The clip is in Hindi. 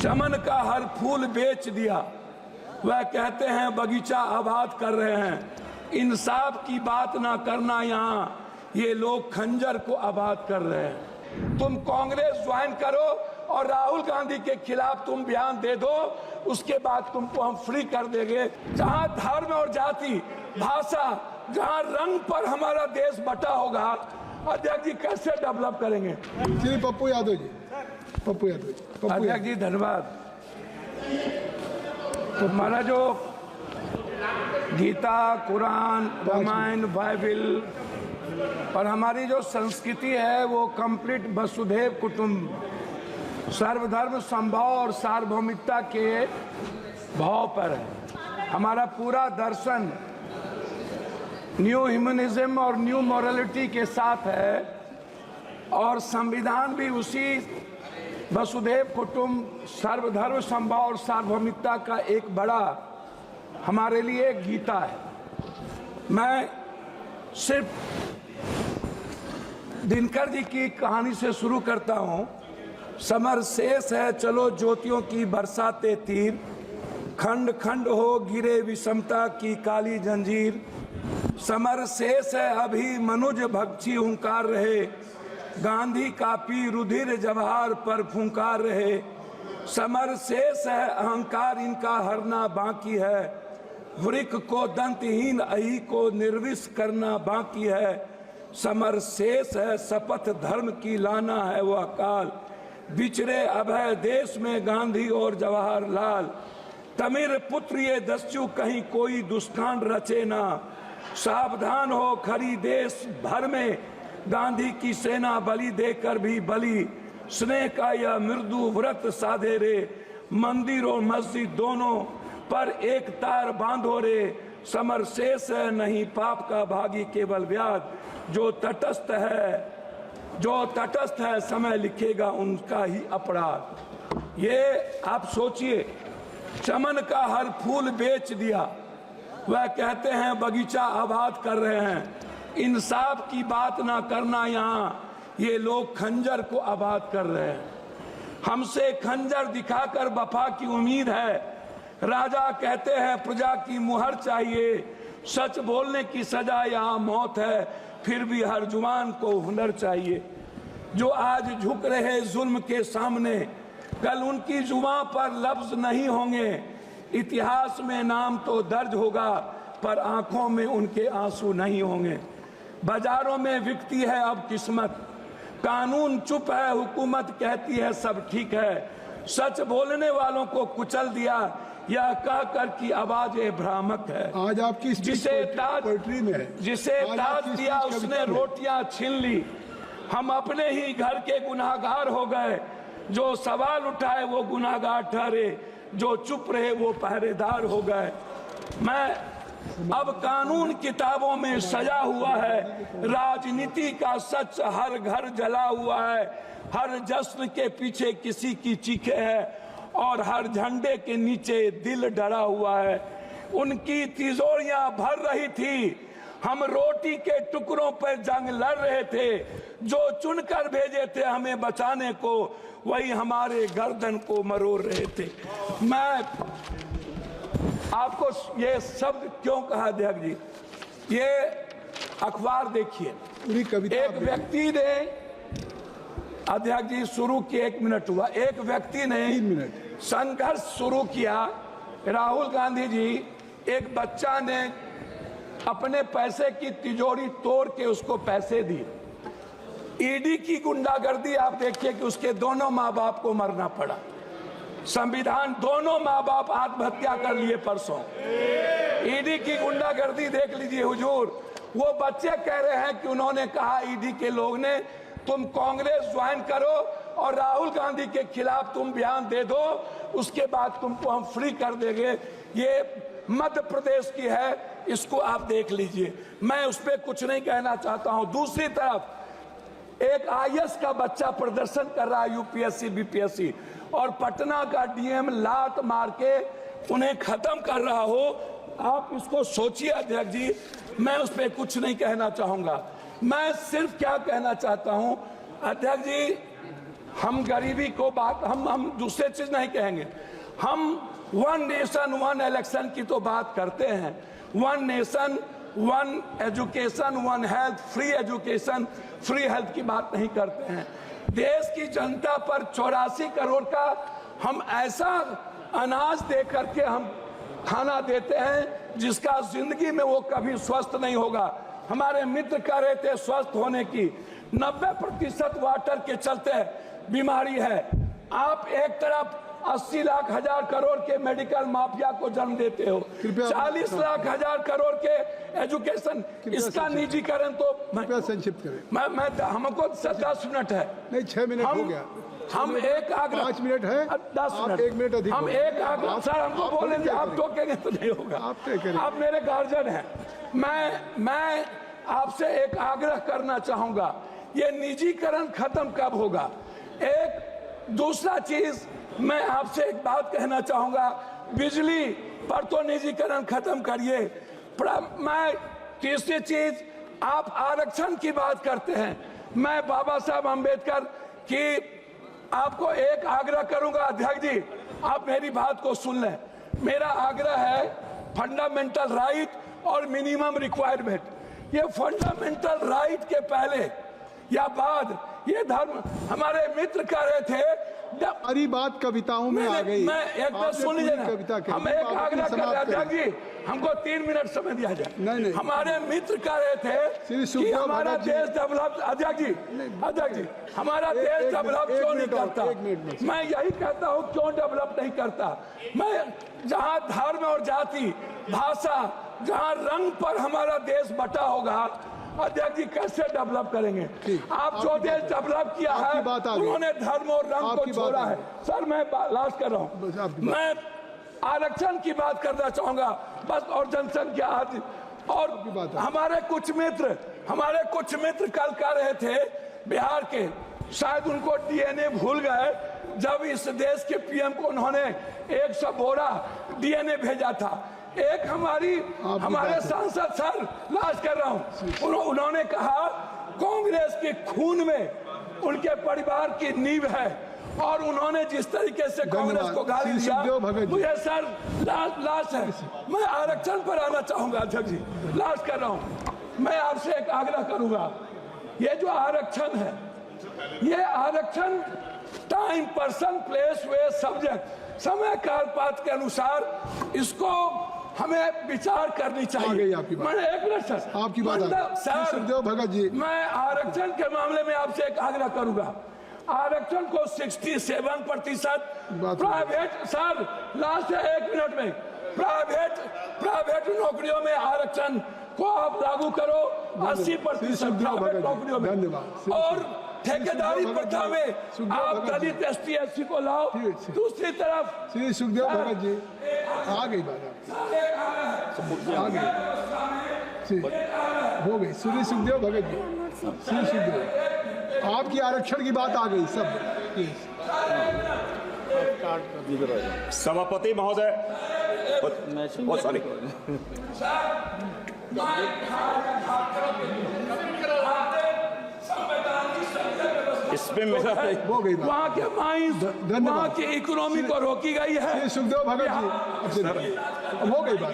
चमन का हर फूल बेच दिया, वह कहते हैं बगीचा आबाद कर रहे हैं। इंसाफ की बात ना करना, यहाँ ये लोग खंजर को आबाद कर रहे हैं। तुम कांग्रेस ज्वाइन करो और राहुल गांधी के खिलाफ तुम बयान दे दो, उसके बाद तुमको हम फ्री कर देंगे। जहाँ धर्म और जाति, भाषा, जहाँ रंग पर हमारा देश बटा होगा, अध्यक्ष जी कैसे डेवलप करेंगे? श्री पप्पू यादव जी, पप्पू यादव जी। अध्यक्ष जी धन्यवाद। तो हमारा जो गीता, कुरान, रामायण, बाइबिल और हमारी जो संस्कृति है वो कंप्लीट वसुधैव कुटुंब, सर्वधर्म समभाव और सार्वभौमिकता के भाव पर है। हमारा पूरा दर्शन न्यू ह्यूमनिज्म और न्यू मॉरलिटी के साथ है और संविधान भी उसी वसुधैव कुटुंब, सर्वधर्म समभाव और सार्वभौमिकता का एक बड़ा हमारे लिए गीता है। मैं सिर्फ दिनकर जी की कहानी से शुरू करता हूँ। समर शेष है चलो ज्योतियों की बरसाते तीर, खंड खंड हो गिरे विषमता की काली जंजीर। समर शेष है अभी मनुज भक्षी हुंकार रहे, गांधी कापी रुधिर जवाहर पर फुंकार रहे। समर शेष है अहंकार इनका हरना बाकी है, वृक्ष को दंतहीन अही को निर्विष करना बाकी है। समर शेष है शपथ धर्म की लाना है वह काल, बिछड़े अभय देश में गांधी और जवाहरलाल। तमिर पुत्र ये दस्यु कहीं कोई दुष्कांड रचे ना, सावधान हो खरी देश भर में गांधी की सेना बलि देकर भी बलि। स्नेह का यह मृदु व्रत साधे रे, मंदिर और मस्जिद दोनों पर एक तार बांधो रे। समर शेष है नहीं पाप का भागी केवल व्याध, जो तटस्थ है समय लिखेगा उनका ही अपराध। ये आप सोचिए, चमन का हर फूल बेच दिया, वह कहते हैं बगीचा आबाद कर रहे हैं। इंसाफ की बात ना करना, यहाँ ये लोग खंजर को आबाद कर रहे हैं। हमसे खंजर दिखाकर वफा की उम्मीद है, राजा कहते हैं प्रजा की मुहर चाहिए। सच बोलने की सजा यहाँ मौत है, फिर भी हर जुबान को हुनर चाहिए। जो आज झुक रहे जुल्म के सामने, कल उनकी जुबान पर लफ्ज नहीं होंगे। इतिहास में नाम तो दर्ज होगा, पर आंखों में उनके आंसू नहीं होंगे। बाजारों में बिकती है अब किस्मत, कानून चुप है हुकूमत कहती है सब ठीक है। सच बोलने वालों को कुचल दिया, यह कहकर कि आवाज भ्रामक है। आज आपकी जिसे ताज दिया उसने रोटियां छीन ली। हम अपने ही घर के गुनाहगार हो गए, जो सवाल उठाए वो गुनाहगार ठहरे, जो चुप रहे वो पहरेदार हो गए। अब कानून किताबों में सजा हुआ है, राजनीति का सच हर घर जला हुआ है। हर जश्न के पीछे किसी की चीखें है और हर झंडे के नीचे दिल डरा हुआ है। उनकी तिजोरियां भर रही थी, हम रोटी के टुकड़ों पर जंग लड़ रहे थे। जो चुनकर भेजे थे हमें बचाने को, वही हमारे गर्दन को मरोड़ रहे थे। मैं आपको ये शब्द क्यों कहा अध्यक्ष जी? ये अखबार देखिए, पूरी कविता एक व्यक्ति ने, अध्यक्ष जी शुरू किए 1 मिनट हुआ, एक व्यक्ति ने 3 मिनट संघर्ष शुरू किया। राहुल गांधी जी, एक बच्चा ने अपने पैसे की तिजोरी तोड़ के उसको पैसे दिए। ईडी की गुंडागर्दी आप देखिए कि उसके दोनों माँ बाप को मरना पड़ा। संविधान, दोनों माँ बाप आत्महत्या कर लिए परसों। ईडी की गुंडागर्दी देख लीजिए हुजूर। वो बच्चे कह रहे हैं कि उन्होंने कहा ईडी के लोग ने तुम कांग्रेस ज्वाइन करो और राहुल गांधी के खिलाफ तुम बयान दे दो, उसके बाद तुमको हम फ्री कर देंगे। ये मध्य प्रदेश की है, इसको आप देख लीजिए। मैं उस पर कुछ नहीं कहना चाहता हूं। दूसरी तरफ एक आईएएस का बच्चा प्रदर्शन कर रहा है यूपीएससी बीपीएससी, और पटना का डीएम लात मार के उन्हें खत्म कर रहा हो। आप इसको सोचिए अध्यक्ष जी, मैं उस पर कुछ नहीं कहना चाहूंगा। मैं सिर्फ क्या कहना चाहता हूं अध्यक्ष जी, हम गरीबी को बात हम दूसरे चीज नहीं कहेंगे। हम वन नेशन वन इलेक्शन की तो बात करते हैं। One nation one education one health, free education free health की बात नहीं करते हैं। देश की जनता पर 84 करोड़ का हम ऐसा अनाज दे करके हम खाना देते हैं जिसका जिंदगी में वो कभी स्वस्थ नहीं होगा। हमारे मित्र कह रहे थे स्वस्थ होने की, 90% वाटर के चलते बीमारी है। आप एक तरफ 80 लाख हजार करोड़ के मेडिकल माफिया को जन्म देते हो, 40 लाख हजार करोड़ के एजुकेशन, इसका निजीकरण तो कृपया संक्षिप्त करें। मैं हमको 10 मिनट है, नहीं 6 मिनट हो गया। हम एक आग्रह 5 मिनट है, 10 मिनट, 1 मिनट अधिक हम एक आग्रह, सर हमको बोले थे, आप टोकेंगे तो नहीं होगा। आप मेरे गार्जियन हैं। मैं आपसे एक आग्रह करना चाहूंगा, ये निजीकरण खत्म कब होगा? एक दूसरा चीज मैं आपसे एक बात कहना चाहूंगा, बिजली पर तो निजीकरण खत्म करिए। मैं तीसरी चीज, आप आरक्षण की बात करते हैं। मैं बाबा साहब अंबेडकर की आपको एक आग्रह करूंगा, अध्यक्ष जी आप मेरी बात को सुन लें। मेरा आग्रह है फंडामेंटल राइट और मिनिमम रिक्वायरमेंट। ये फंडामेंटल राइट के पहले या बाद ये धर्म, हमारे मित्र कह रहे थे हमारी बात कविताओं में आ गई। मैं एक बात सुन लीजिए ना, हम एक आग्रह कर रहे थे जी, हमको 3 मिनट समय दिया जाए। नहीं। हमारे मित्र कह रहे थे कि हमारा देश डेवलप, अध्यक्ष जी हमारा देश डेवलप क्यों नहीं करता? मैं यही कहता हूँ क्यों डेवलप नहीं करता। मैं जहाँ धर्म और जाति भाषा, जहाँ रंग पर हमारा देश बटा होगा, अध्यक्ष जी कैसे डेवलप करेंगे? आप जो देश डेवलप किया है उन्होंने धर्म और रंग को छोड़ा है। सर मैं लास्ट कर रहा हूँ, मैं आरक्षण की बात करना चाहूंगा बस, और जनसंख्या आदि। और हमारे कुछ मित्र कल कह रहे थे बिहार के, शायद उनको डीएनए भूल गए जब इस देश के पीएम को उन्होंने 100 बोरा डीएनए भेजा था। एक हमारे सांसद, सर लास्ट कर रहा हूं, उन्होंने कहा कांग्रेस के खून में उनके परिवार की नींव है, और उन्होंने जिस तरीके से कांग्रेस को गाली दिया, मुझे सर लास्ट है, मैं आरक्षण पर आना चाहूंगा। अध्यक्ष जी लास्ट कर रहा हूं, मैं आपसे एक आग्रह करूंगा, ये जो आरक्षण है, ये आरक्षण टाइम पर्सन प्लेस वे सब्जेक्ट, समय काल पात्र के अनुसार इसको हमें विचार करनी चाहिए। मैंने एक मिनट सर, आपकी बात सर भगत जी, मैं आरक्षण के मामले में आपसे एक आग्रह करूंगा, आरक्षण को 67% प्राइवेट, सर लास्ट है 1 मिनट में, प्राइवेट नौकरियों में आरक्षण को आप लागू करो, 80% प्राइवेट नौकरियों में, और ठेकेदारी प्रथा में आप दलित एसटी एससी को लाओ। दूसरी तरफ श्री सुखदेव भगत जी आ गई बात, आ गई हो गई। श्री सुखदेव भगत जी, श्री सुखदेव आपकी आरक्षण की बात आ गई सब। सभापति महोदय, सॉरी, इसमें मेरा वहाँ के माइंस, वहाँ की इकोनॉमी को रोकी गई है। सुखदेव भगत जी, अब हो गई बात।